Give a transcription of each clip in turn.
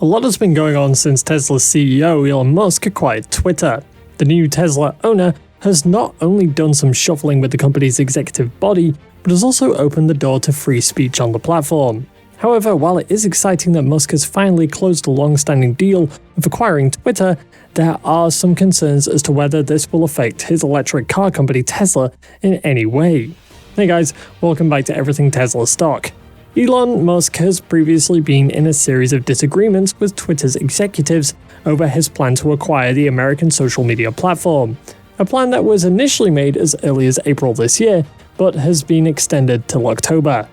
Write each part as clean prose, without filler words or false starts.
A lot has been going on since Tesla's CEO Elon Musk acquired Twitter. The new Tesla owner has not only done some shuffling with the company's executive body, but has also opened the door to free speech on the platform. However, while it is exciting that Musk has finally closed a long-standing deal of acquiring Twitter, there are some concerns as to whether this will affect his electric car company Tesla in any way. Hey guys, welcome back to Everything Tesla Stock. Elon Musk has previously been in a series of disagreements with Twitter's executives over his plan to acquire the American social media platform, a plan that was initially made as early as April this year, but has been extended till October.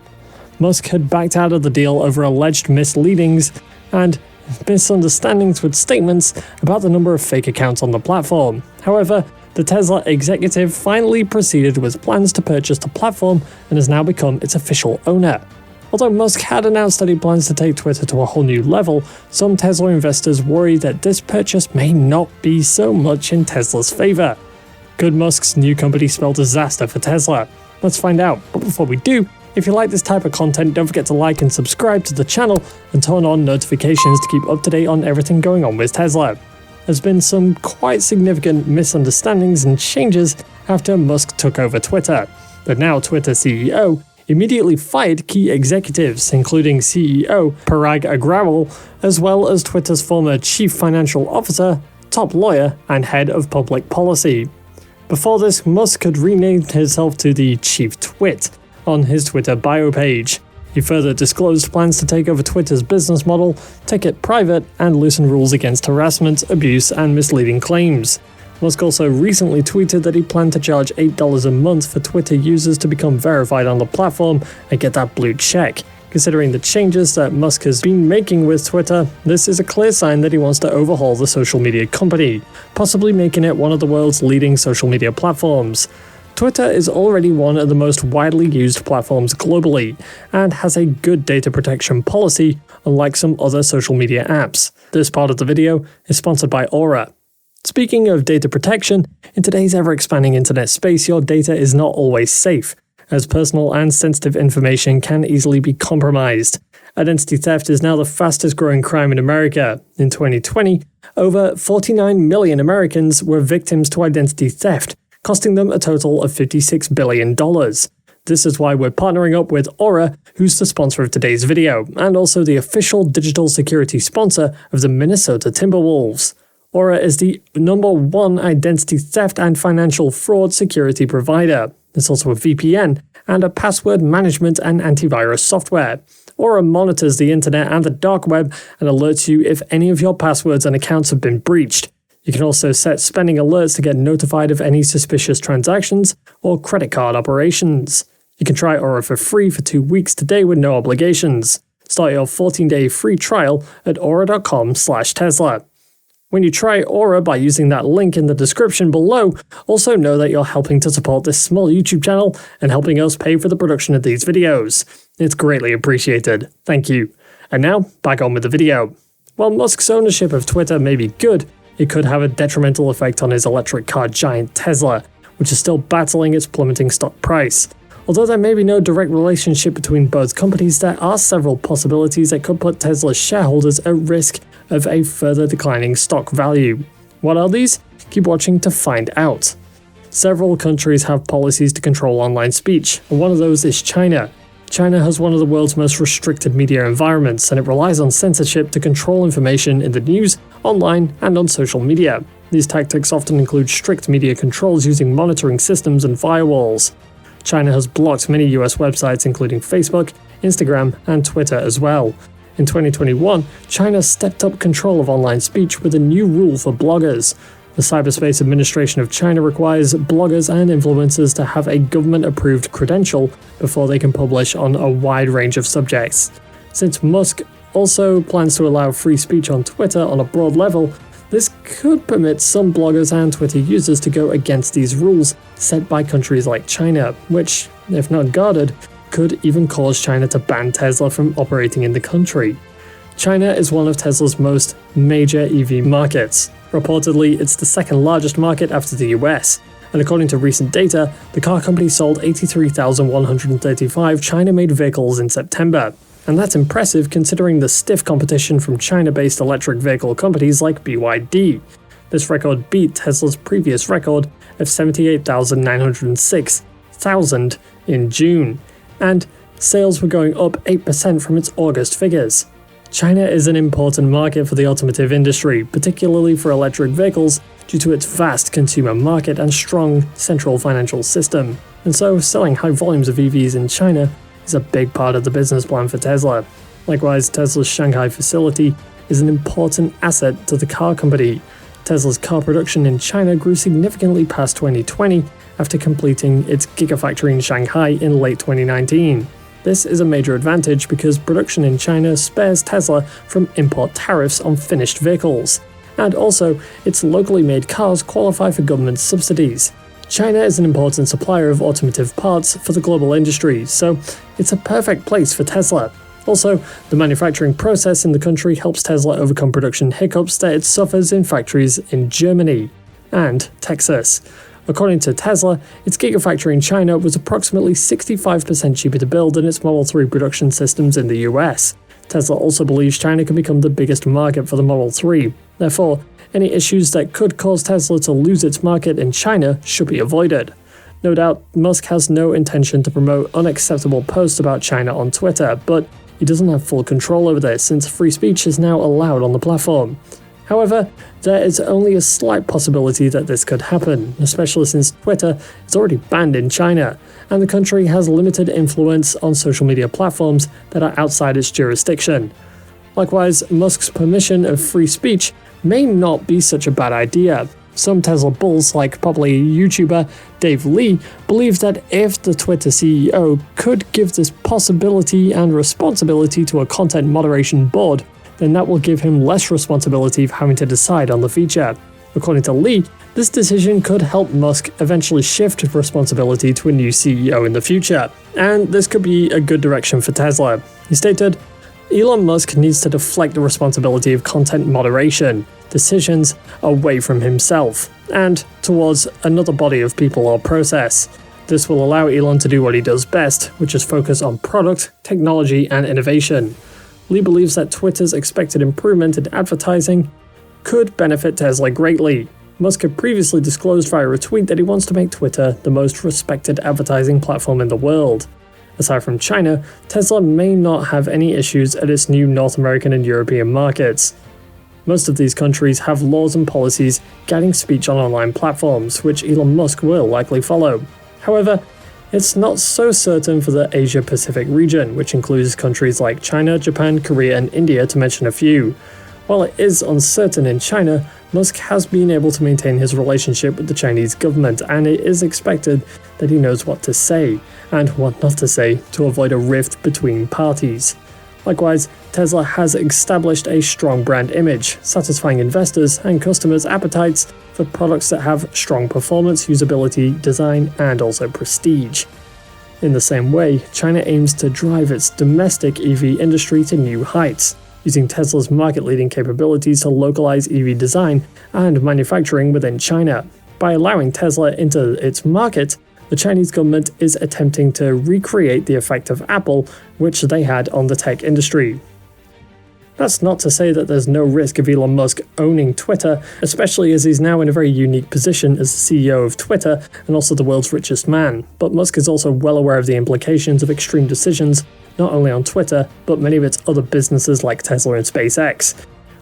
Musk had backed out of the deal over alleged misleadings and misunderstandings with statements about the number of fake accounts on the platform. However, the Tesla executive finally proceeded with plans to purchase the platform and has now become its official owner. Although Musk had announced that he plans to take Twitter to a whole new level, some Tesla investors worry that this purchase may not be so much in Tesla's favor. Could Musk's new company spell disaster for Tesla? Let's find out, but before we do, if you like this type of content, don't forget to like and subscribe to the channel and turn on notifications to keep up to date on everything going on with Tesla. There's been some quite significant misunderstandings and changes after Musk took over Twitter, but now Twitter CEO immediately fired key executives, including CEO Parag Agrawal, as well as Twitter's former chief financial officer, top lawyer, and head of public policy. Before this, Musk had renamed himself to the Chief Twit on his Twitter bio page. He further disclosed plans to take over Twitter's business model, take it private, and loosen rules against harassment, abuse, and misleading claims. Musk also recently tweeted that he planned to charge $8 a month for Twitter users to become verified on the platform and get that blue check. Considering the changes that Musk has been making with Twitter, this is a clear sign that he wants to overhaul the social media company, possibly making it one of the world's leading social media platforms. Twitter is already one of the most widely used platforms globally, and has a good data protection policy, unlike some other social media apps. This part of the video is sponsored by Aura. Speaking of data protection, in today's ever-expanding internet space, your data is not always safe, as personal and sensitive information can easily be compromised. Identity theft is now the fastest-growing crime in America. In 2020, over 49 million Americans were victims to identity theft, costing them a total of $56 billion. This is why we're partnering up with Aura, who's the sponsor of today's video, and also the official digital security sponsor of the Minnesota Timberwolves. Aura is the #1 identity theft and financial fraud security provider. It's also a VPN and a password management and antivirus software. Aura monitors the internet and the dark web and alerts you if any of your passwords and accounts have been breached. You can also set spending alerts to get notified of any suspicious transactions or credit card operations. You can try Aura for free for 2 weeks today with no obligations. Start your 14-day free trial at aura.com/Tesla. When you try Aura by using that link in the description below, also know that you're helping to support this small YouTube channel and helping us pay for the production of these videos. It's greatly appreciated. Thank you. And now, back on with the video. While Musk's ownership of Twitter may be good, it could have a detrimental effect on his electric car giant Tesla, which is still battling its plummeting stock price. Although there may be no direct relationship between both companies, there are several possibilities that could put Tesla's shareholders at risk of a further declining stock value. What are these? Keep watching to find out. Several countries have policies to control online speech, and one of those is China. China has one of the world's most restricted media environments, and it relies on censorship to control information in the news, online, and on social media. These tactics often include strict media controls using monitoring systems and firewalls. China has blocked many US websites including Facebook, Instagram, and Twitter as well. In 2021, China stepped up control of online speech with a new rule for bloggers. The Cyberspace Administration of China requires bloggers and influencers to have a government-approved credential before they can publish on a wide range of subjects. Since Musk also plans to allow free speech on Twitter on a broad level, this could permit some bloggers and Twitter users to go against these rules set by countries like China, which, if not guarded, could even cause China to ban Tesla from operating in the country. China is one of Tesla's most major EV markets. Reportedly, it's the second largest market after the US, and according to recent data, the car company sold 83,135 China-made vehicles in September. And that's impressive considering the stiff competition from China-based electric vehicle companies like BYD. This record beat Tesla's previous record of 78,906 in June, and sales were going up 8% from its August figures. China is an important market for the automotive industry, particularly for electric vehicles, due to its vast consumer market and strong central financial system. And so, selling high volumes of EVs in China is a big part of the business plan for Tesla. Likewise, Tesla's Shanghai facility is an important asset to the car company. Tesla's car production in China grew significantly past 2020 after completing its Gigafactory in Shanghai in late 2019. This is a major advantage because production in China spares Tesla from import tariffs on finished vehicles, and also its locally made cars qualify for government subsidies. China is an important supplier of automotive parts for the global industry, so it's a perfect place for Tesla. Also, the manufacturing process in the country helps Tesla overcome production hiccups that it suffers in factories in Germany and Texas. According to Tesla, its Gigafactory in China was approximately 65% cheaper to build than its Model 3 production systems in the US. Tesla also believes China can become the biggest market for the Model 3. Therefore, any issues that could cause Tesla to lose its market in China should be avoided. No doubt, Musk has no intention to promote unacceptable posts about China on Twitter, but he doesn't have full control over this since free speech is now allowed on the platform. However, there is only a slight possibility that this could happen, especially since Twitter is already banned in China, and the country has limited influence on social media platforms that are outside its jurisdiction. Likewise, Musk's permission of free speech may not be such a bad idea. Some Tesla bulls, like popular YouTuber Dave Lee, believe that if the Twitter CEO could give this possibility and responsibility to a content moderation board, then that will give him less responsibility for having to decide on the feature. According to Lee, this decision could help Musk eventually shift responsibility to a new CEO in the future, and this could be a good direction for Tesla. He stated, Elon Musk needs to deflect the responsibility of content moderation decisions away from himself and towards another body of people or process. This will allow Elon to do what he does best, which is focus on product, technology, and innovation. Lee believes that Twitter's expected improvement in advertising could benefit Tesla greatly. Musk had previously disclosed via a tweet that he wants to make Twitter the most respected advertising platform in the world. Aside from China, Tesla may not have any issues at its new North American and European markets. Most of these countries have laws and policies guiding speech on online platforms, which Elon Musk will likely follow. However, it's not so certain for the Asia-Pacific region, which includes countries like China, Japan, Korea, and India, to mention a few. While it is uncertain in China, Musk has been able to maintain his relationship with the Chinese government, and it is expected that he knows what to say and what not to say to avoid a rift between parties. Likewise, Tesla has established a strong brand image, satisfying investors and customers' appetites for products that have strong performance, usability, design, and also prestige. In the same way, China aims to drive its domestic EV industry to new heights, using Tesla's market-leading capabilities to localize EV design and manufacturing within China. By allowing Tesla into its market, the Chinese government is attempting to recreate the effect of Apple, which they had on the tech industry. That's not to say that there's no risk of Elon Musk owning Twitter, especially as he's now in a very unique position as the CEO of Twitter and also the world's richest man. But Musk is also well aware of the implications of extreme decisions, not only on Twitter, but many of its other businesses like Tesla and SpaceX.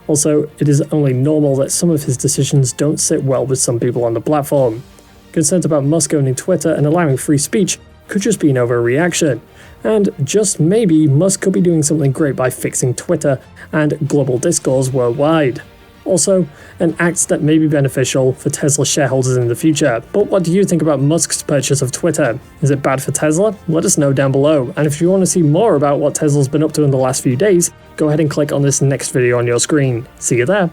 Also, it is only normal that some of his decisions don't sit well with some people on the platform. Concerns about Musk owning Twitter and allowing free speech could just be an overreaction. And just maybe, Musk could be doing something great by fixing Twitter and global discourse worldwide. Also, an act that may be beneficial for Tesla shareholders in the future. But what do you think about Musk's purchase of Twitter? Is it bad for Tesla? Let us know down below. And if you want to see more about what Tesla's been up to in the last few days, go ahead and click on this next video on your screen. See you there.